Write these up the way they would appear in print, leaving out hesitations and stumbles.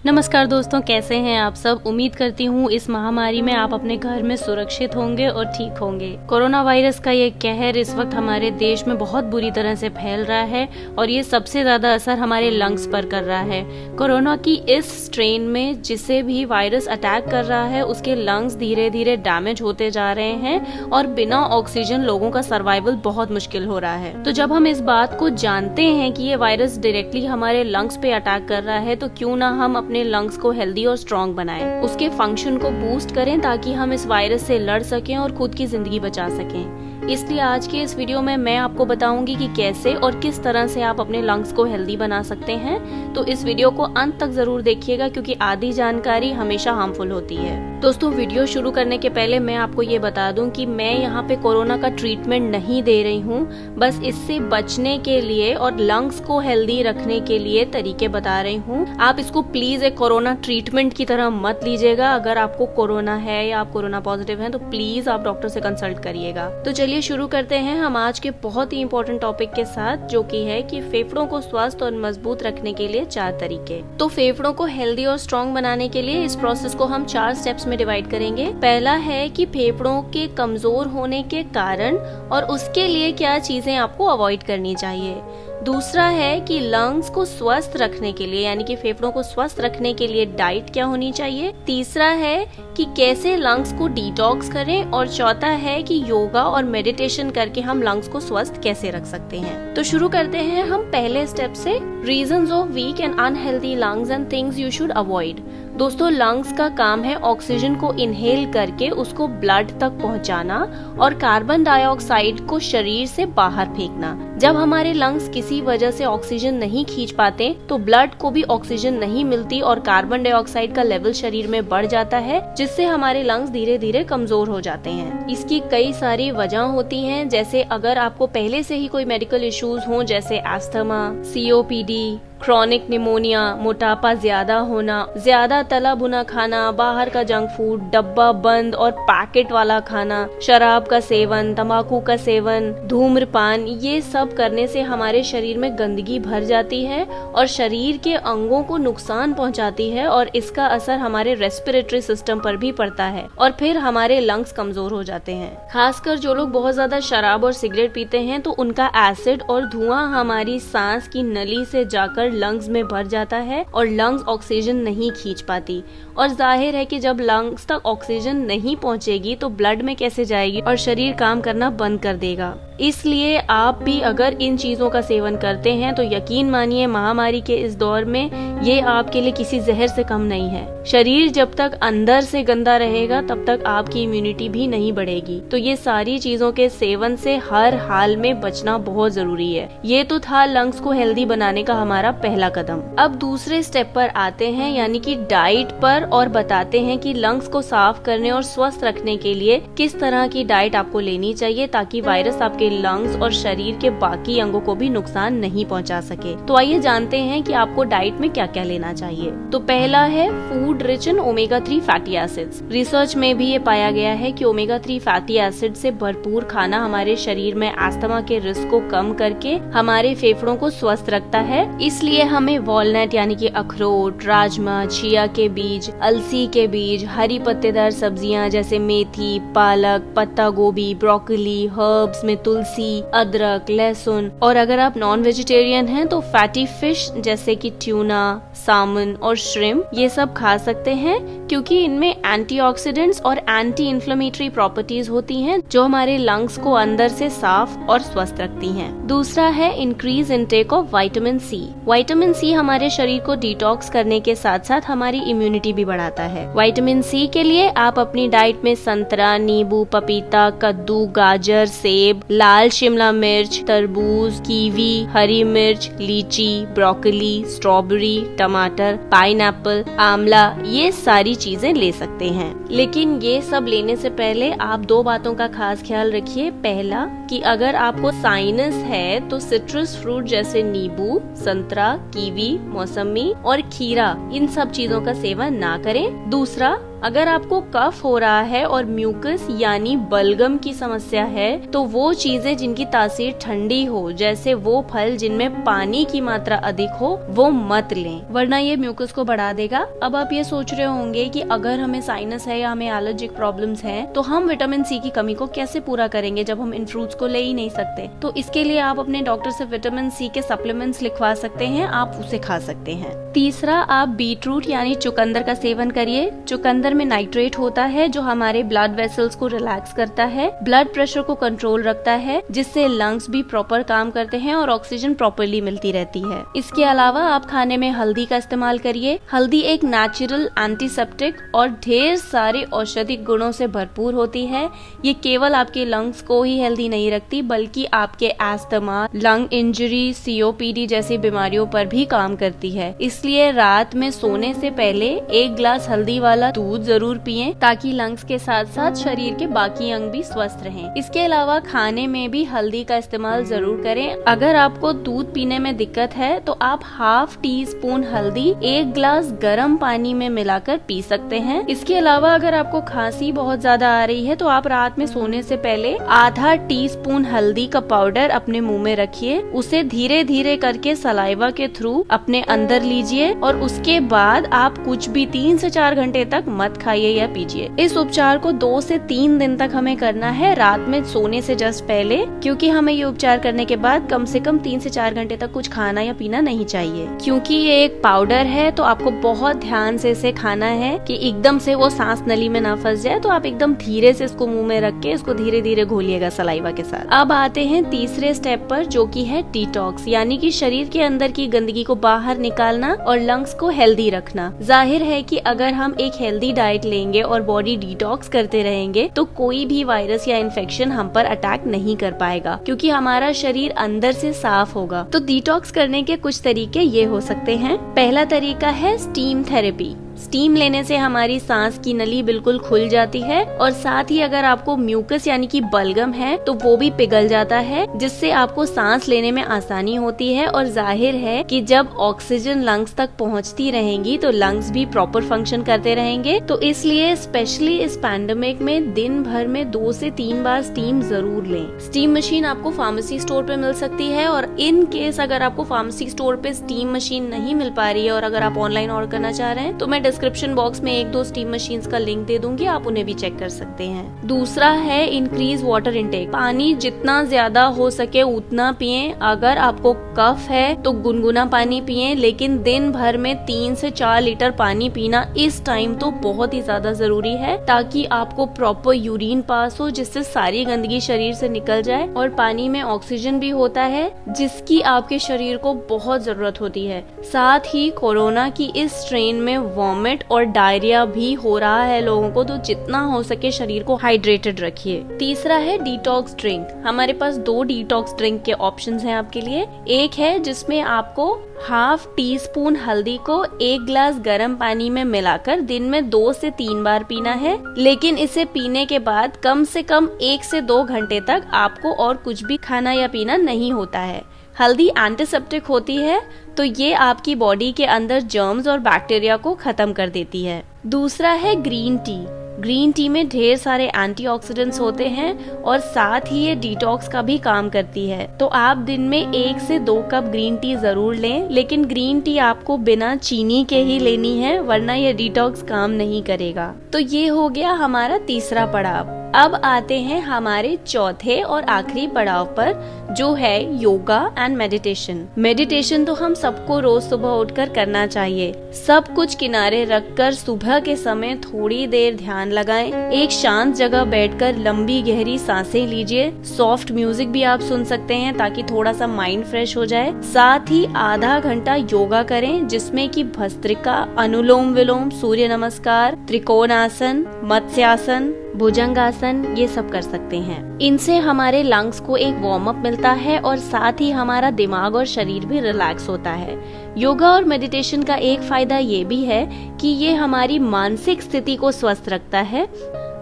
नमस्कार दोस्तों, कैसे हैं आप सब। उम्मीद करती हूँ इस महामारी में आप अपने घर में सुरक्षित होंगे और ठीक होंगे। कोरोना वायरस का ये कहर इस वक्त हमारे देश में बहुत बुरी तरह से फैल रहा है और ये सबसे ज्यादा असर हमारे लंग्स पर कर रहा है। कोरोना की इस स्ट्रेन में जिसे भी वायरस अटैक कर रहा है उसके लंग्स धीरे धीरे डैमेज होते जा रहे हैं और बिना ऑक्सीजन लोगों का सर्वाइवल बहुत मुश्किल हो रहा है। तो जब हम इस बात को जानते हैं कि ये वायरस डायरेक्टली हमारे लंग्स पे अटैक कर रहा है तो क्यों ना हम अपने लंग्स को हेल्दी और स्ट्रॉन्ग बनाएं, उसके फंक्शन को बूस्ट करें ताकि हम इस वायरस से लड़ सकें और खुद की जिंदगी बचा सकें। इसलिए आज के इस वीडियो में मैं आपको बताऊंगी कि कैसे और किस तरह से आप अपने लंग्स को हेल्दी बना सकते हैं। तो इस वीडियो को अंत तक जरूर देखिएगा क्योंकि आधी जानकारी हमेशा हार्मफुल होती है। दोस्तों, वीडियो शुरू करने के पहले मैं आपको ये बता दूं कि मैं यहाँ पे कोरोना का ट्रीटमेंट नहीं दे रही हूँ, बस इससे बचने के लिए और लंग्स को हेल्दी रखने के लिए तरीके बता रही हूँ। आप इसको प्लीज एक कोरोना ट्रीटमेंट की तरह मत लीजिएगा। अगर आपको कोरोना है या आप कोरोना पॉजिटिव हैं तो प्लीज आप डॉक्टर से कंसल्ट करिएगा। तो चलिए शुरू करते हैं हम आज के बहुत ही इंपॉर्टेंट टॉपिक के साथ, जो कि है कि फेफड़ों को स्वस्थ और मजबूत रखने के लिए 4 तरीके। तो फेफड़ों को हेल्दी और स्ट्रॉन्ग बनाने के लिए इस प्रोसेस को हम 4 स्टेप्स में डिवाइड करेंगे। पहला है कि फेफड़ों के कमजोर होने के कारण और उसके लिए क्या चीजें आपको अवॉइड करनी चाहिए। दूसरा है कि लंग्स को स्वस्थ रखने के लिए यानी कि फेफड़ों को स्वस्थ रखने के लिए डाइट क्या होनी चाहिए। तीसरा है कि कैसे लंग्स को डिटॉक्स करें और चौथा है कि योगा और मेडिटेशन करके हम लंग्स को स्वस्थ कैसे रख सकते हैं। तो शुरू करते हैं हम पहले स्टेप से, reasons of weak and unhealthy lungs and things you should avoid. दोस्तों, लंग्स का काम है ऑक्सीजन को इनहेल करके उसको ब्लड तक पहुंचाना और कार्बन डाइऑक्साइड को शरीर से बाहर फेंकना। जब हमारे लंग्स किसी वजह से ऑक्सीजन नहीं खींच पाते तो ब्लड को भी ऑक्सीजन नहीं मिलती और कार्बन डाइऑक्साइड का लेवल शरीर में बढ़ जाता है, जिससे हमारे लंग्स धीरे धीरे कमजोर हो जाते हैं। इसकी कई सारी वजह होती हैं, जैसे अगर आपको पहले से ही कोई मेडिकल इश्यूज हों जैसे अस्थमा, COPD, क्रॉनिक निमोनिया, मोटापा ज्यादा होना, ज्यादा तला भुना खाना, बाहर का जंक फूड, डब्बा बंद और पैकेट वाला खाना, शराब का सेवन, तंबाकू का सेवन, धूम्रपान, ये सब करने से हमारे शरीर में गंदगी भर जाती है और शरीर के अंगों को नुकसान पहुंचाती है और इसका असर हमारे रेस्पिरेटरी सिस्टम पर भी पड़ता है और फिर हमारे लंग्स कमजोर हो जाते हैं। खासकर जो लोग बहुत ज्यादा शराब और सिगरेट पीते हैं तो उनका एसिड और धुआं हमारी सांस की नली से जाकर लंग्स में भर जाता है और लंग्स ऑक्सीजन नहीं खींच पाती और जाहिर है कि जब लंग्स तक ऑक्सीजन नहीं पहुंचेगी तो ब्लड में कैसे जाएगी और शरीर काम करना बंद कर देगा। इसलिए आप भी अगर इन चीजों का सेवन करते हैं तो यकीन मानिए महामारी के इस दौर में ये आपके लिए किसी जहर से कम नहीं है। शरीर जब तक अंदर से गंदा रहेगा तब तक आपकी इम्यूनिटी भी नहीं बढ़ेगी। तो ये सारी चीजों के सेवन से हर हाल में बचना बहुत जरूरी है। ये तो था लंग्स को हेल्दी बनाने का हमारा पहला कदम। अब दूसरे स्टेप पर आते हैं यानी कि डाइट पर और बताते हैं कि लंग्स को साफ करने और स्वस्थ रखने के लिए किस तरह की डाइट आपको लेनी चाहिए ताकि वायरस आपके लंग्स और शरीर के बाकी अंगों को भी नुकसान नहीं पहुंचा सके। तो आइए जानते हैं कि आपको डाइट में क्या क्या लेना चाहिए। तो पहला है food rich in omega 3 fatty acids. Research में भी ये पाया गया है कि ओमेगा 3 फैटी एसिड से भरपूर खाना हमारे शरीर में अस्थमा के रिस्क को कम करके हमारे फेफड़ों को स्वस्थ रखता है। इसलिए हमें वॉलनट यानी कि अखरोट, राजमा, चिया के बीज, अलसी के बीज, हरी पत्तेदार सब्जियां जैसे मेथी, पालक, पत्ता गोभी, ब्रोकली, हर्ब्स में तुलसी, अदरक, लहसुन और अगर आप नॉन वेजिटेरियन हैं तो फैटी फिश जैसे कि ट्यूना, सामन और श्रिम्प ये सब खा सकते हैं क्योंकि इनमें एंटीऑक्सीडेंट्स और एंटी इन्फ्लेमेटरी प्रॉपर्टीज होती हैं जो हमारे लंग्स को अंदर से साफ और स्वस्थ रखती हैं। दूसरा है increase intake of vitamin C. Vitamin C हमारे शरीर को डिटॉक्स करने के साथ साथ हमारी इम्यूनिटी भी बढ़ाता है। विटामिन सी के लिए आप अपनी डाइट में संतरा, नींबू, पपीता, कद्दू, गाजर, सेब, लाल शिमला मिर्च, तरबूज, कीवी, हरी मिर्च, लीची, ब्रोकली, स्ट्रॉबेरी, टमाटर, पाइनएप्पल, आंवला ये सारी चीजें ले सकते हैं। लेकिन ये सब लेने से पहले आप 2 बातों का खास ख्याल रखिए। पहला कि अगर आपको साइनस है तो सिट्रस फ्रूट जैसे नींबू, संतरा, कीवी, मौसमी और खीरा इन सब चीजों का सेवन ना करें। दूसरा, अगर आपको कफ हो रहा है और म्यूकस यानी बलगम की समस्या है तो वो चीजें जिनकी तासीर ठंडी हो, जैसे वो फल जिनमें पानी की मात्रा अधिक हो, वो मत लें, वरना ये म्यूकस को बढ़ा देगा। अब आप ये सोच रहे होंगे कि अगर हमें साइनस है या हमें एलर्जिक प्रॉब्लम्स हैं तो हम विटामिन सी की कमी को कैसे पूरा करेंगे जब हम इन फ्रूट्स को ले ही नहीं सकते। तो इसके लिए आप अपने डॉक्टर से विटामिन सी के सप्लीमेंट्स लिखवा सकते हैं, आप उसे खा सकते हैं। तीसरा, आप बीटरूट यानी चुकंदर का सेवन करिए। चुकंदर में नाइट्रेट होता है जो हमारे ब्लड वेसल्स को रिलैक्स करता है, ब्लड प्रेशर को कंट्रोल रखता है, जिससे लंग्स भी प्रॉपर काम करते हैं और ऑक्सीजन प्रॉपरली मिलती रहती है। इसके अलावा आप खाने में हल्दी का इस्तेमाल करिए। हल्दी एक नेचुरल एंटीसेप्टिक और ढेर सारे औषधिक गुणों से भरपूर होती है। ये केवल आपके लंग्स को ही हेल्दी नहीं रखती बल्कि आपके एस्थमा, लंग इंजरी, सीओपीडी जैसी बीमारियों पर भी काम करती है। इसलिए रात में सोने से पहले 1 ग्लास हल्दी वाला दूध जरूर पिएं ताकि लंग्स के साथ साथ शरीर के बाकी अंग भी स्वस्थ रहें। इसके अलावा खाने में भी हल्दी का इस्तेमाल जरूर करें। अगर आपको दूध पीने में दिक्कत है तो आप ½ टीस्पून हल्दी 1 ग्लास गर्म पानी में मिलाकर पी सकते हैं। इसके अलावा अगर आपको खांसी बहुत ज्यादा आ रही है तो आप रात में सोने से पहले ½ टीस्पून हल्दी का पाउडर अपने मुंह में रखिए, उसे धीरे धीरे करके सलाइवा के थ्रू अपने अंदर लीजिए और उसके बाद आप कुछ भी 3 से 4 घंटे तक मत खाइए या पीजिए। इस उपचार को 2 से 3 दिन तक हमें करना है, रात में सोने से जस्ट पहले, क्योंकि हमें ये उपचार करने के बाद कम से कम 3 से 4 घंटे तक कुछ खाना या पीना नहीं चाहिए। क्योंकि ये एक पाउडर है तो आपको बहुत ध्यान से इसे खाना है कि एकदम से वो सांस नली में ना फंस जाए, तो आप एकदम धीरे से इसको मुंह में रख के इसको धीरे धीरे घोलिएगा सलाइवा के साथ। अब आते हैं तीसरे स्टेप पर, जो कि है डिटॉक्स, यानी कि शरीर के अंदर की गंदगी को बाहर निकालना और लंग्स को हेल्दी रखना। जाहिर है कि अगर हम एक हेल्दी डाइट लेंगे और बॉडी डिटॉक्स करते रहेंगे तो कोई भी वायरस या इन्फेक्शन हम पर अटैक नहीं कर पाएगा, क्योंकि हमारा शरीर अंदर से साफ होगा। तो डिटॉक्स करने के कुछ तरीके ये हो सकते हैं। पहला तरीका है स्टीम थेरेपी। स्टीम लेने से हमारी सांस की नली बिल्कुल खुल जाती है और साथ ही अगर आपको म्यूकस यानी कि बलगम है तो वो भी पिघल जाता है, जिससे आपको सांस लेने में आसानी होती है। और जाहिर है कि जब ऑक्सीजन लंग्स तक पहुंचती रहेंगी तो लंग्स भी प्रॉपर फंक्शन करते रहेंगे। तो इसलिए स्पेशली इस पैंडेमिक में दिन भर में 2 से 3 बार स्टीम जरूर लें। स्टीम मशीन आपको फार्मेसी स्टोर पे मिल सकती है, और इन केस अगर आपको फार्मेसी स्टोर पे स्टीम मशीन नहीं मिल पा रही है और अगर आप ऑनलाइन ऑर्डर करना चाह रहे हैं तो मैं डिस्क्रिप्शन बॉक्स में 1-2 स्टीम मशीन्स का लिंक दे दूंगी, आप उन्हें भी चेक कर सकते हैं। दूसरा है इंक्रीज वाटर इनटेक। पानी जितना ज्यादा हो सके उतना पिएं। अगर आपको कफ है तो गुनगुना पानी पिएं, लेकिन दिन भर में 3 से 4 लीटर पानी पीना इस टाइम तो बहुत ही ज्यादा जरूरी है, ताकि आपको प्रॉपर यूरिन पास हो, जिससे सारी गंदगी शरीर से निकल जाए। और पानी में ऑक्सीजन भी होता है जिसकी आपके शरीर को बहुत जरूरत होती है। साथ ही कोरोना की इस स्ट्रेन में वॉमिट और डायरिया भी हो रहा है लोगों को, तो जितना हो सके शरीर को हाइड्रेटेड रखिए। तीसरा है डिटॉक्स ड्रिंक। हमारे पास 2 डिटॉक्स ड्रिंक के ऑप्शंस हैं आपके लिए। एक है जिसमें आपको ½ टीस्पून हल्दी को 1 ग्लास गर्म पानी में मिलाकर दिन में 2 से 3 बार पीना है, लेकिन इसे पीने के बाद कम से कम 1 से 2 घंटे तक आपको और कुछ भी खाना या पीना नहीं होता है। हल्दी एंटीसेप्टिक होती है, तो ये आपकी बॉडी के अंदर जर्म्स और बैक्टीरिया को खत्म कर देती है। दूसरा है ग्रीन टी। ग्रीन टी में ढेर सारे एंटीऑक्सीडेंट्स होते हैं और साथ ही ये डिटॉक्स का भी काम करती है। तो आप दिन में 1 से 2 कप ग्रीन टी जरूर लें, लेकिन ग्रीन टी आपको बिना चीनी के ही लेनी है, वरना ये डिटॉक्स काम नहीं करेगा। तो ये हो गया हमारा तीसरा पड़ाव। अब आते हैं हमारे चौथे और आखिरी पड़ाव पर, जो है योगा एंड मेडिटेशन। मेडिटेशन तो हम सबको रोज सुबह उठकर करना चाहिए। सब कुछ किनारे रखकर सुबह के समय थोड़ी देर ध्यान लगाएं। एक शांत जगह बैठकर लंबी गहरी सांसें लीजिए। सॉफ्ट म्यूजिक भी आप सुन सकते हैं ताकि थोड़ा सा माइंड फ्रेश हो जाए। साथ ही आधा घंटा योगा करें, जिसमें कि भस्त्रिका, अनुलोम विलोम, सूर्य नमस्कार, त्रिकोणासन, मत्स्यासन, भुजंगासन, ये सब कर सकते हैं। इनसे हमारे लंग्स को एक वार्म अप मिलता है और साथ ही हमारा दिमाग और शरीर भी रिलैक्स होता है। योगा और मेडिटेशन का एक फायदा ये भी है कि ये हमारी मानसिक स्थिति को स्वस्थ रखता है।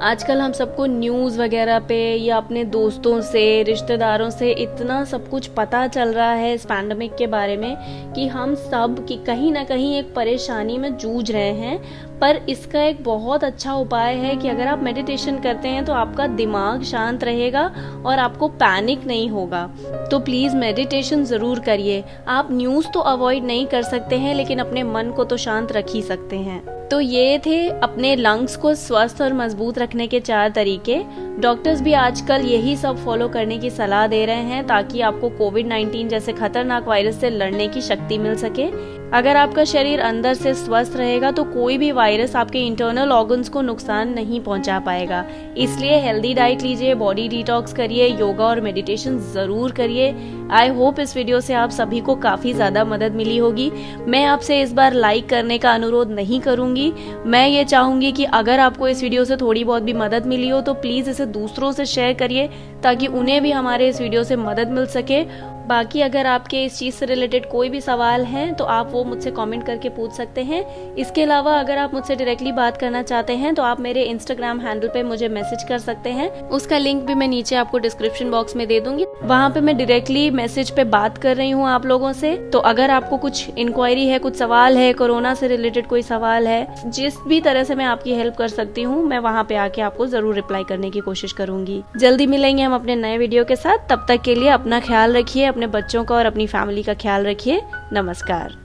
आजकल हम सबको न्यूज़ वगैरह पे या अपने दोस्तों से, रिश्तेदारों से इतना सब कुछ पता चल रहा है इस पैंडेमिक के बारे में कि हम सब की कहीं ना कहीं एक परेशानी में जूझ रहे हैं। पर इसका एक बहुत अच्छा उपाय है कि अगर आप मेडिटेशन करते हैं तो आपका दिमाग शांत रहेगा और आपको पैनिक नहीं होगा। तो प्लीज मेडिटेशन जरूर करिए। आप न्यूज़ तो अवॉइड नहीं कर सकते हैं, लेकिन अपने मन को तो शांत रख ही सकते हैं। तो ये थे अपने लंग्स को स्वस्थ और मजबूत रखने के 4 तरीके। डॉक्टर्स भी आजकल यही सब फॉलो करने की सलाह दे रहे हैं ताकि आपको कोविड-19 जैसे खतरनाक वायरस से लड़ने की शक्ति मिल सके। अगर आपका शरीर अंदर से स्वस्थ रहेगा तो कोई भी वायरस आपके इंटरनल ऑर्गन्स को नुकसान नहीं पहुंचा पाएगा। इसलिए हेल्दी डाइट लीजिए, बॉडी डिटॉक्स करिए, योगा और मेडिटेशन जरूर करिए। आई होप इस वीडियो से आप सभी को काफी ज्यादा मदद मिली होगी। मैं आपसे इस बार लाइक करने का अनुरोध नहीं करूंगी। मैं ये चाहूंगी कि अगर आपको इस वीडियो से थोड़ी बहुत भी मदद मिली हो तो प्लीज इसे दूसरों से शेयर करिए ताकि उन्हें भी हमारे इस वीडियो से मदद मिल सके। बाकी अगर आपके इस चीज से रिलेटेड कोई भी सवाल हैं तो आप वो मुझसे कमेंट करके पूछ सकते हैं। इसके अलावा अगर आप मुझसे डायरेक्टली बात करना चाहते हैं तो आप मेरे इंस्टाग्राम हैंडल पे मुझे मैसेज कर सकते हैं। उसका लिंक भी मैं नीचे आपको डिस्क्रिप्शन बॉक्स में दे दूंगी। वहाँ पे मैं डायरेक्टली मैसेज पे बात कर रही हूँ आप लोगों से। तो अगर आपको कुछ इंक्वायरी है, कुछ सवाल है, कोरोना से रिलेटेड कोई सवाल है, जिस भी तरह से मैं आपकी हेल्प कर सकती हूँ, मैं वहाँ पे आके आपको जरूर रिप्लाई करने की कोशिश करूंगी। जल्दी मिलेंगे हम अपने नए वीडियो के साथ। तब तक के लिए अपना ख्याल रखिए, अपने बच्चों का और अपनी फैमिली का ख्याल रखिए। नमस्कार।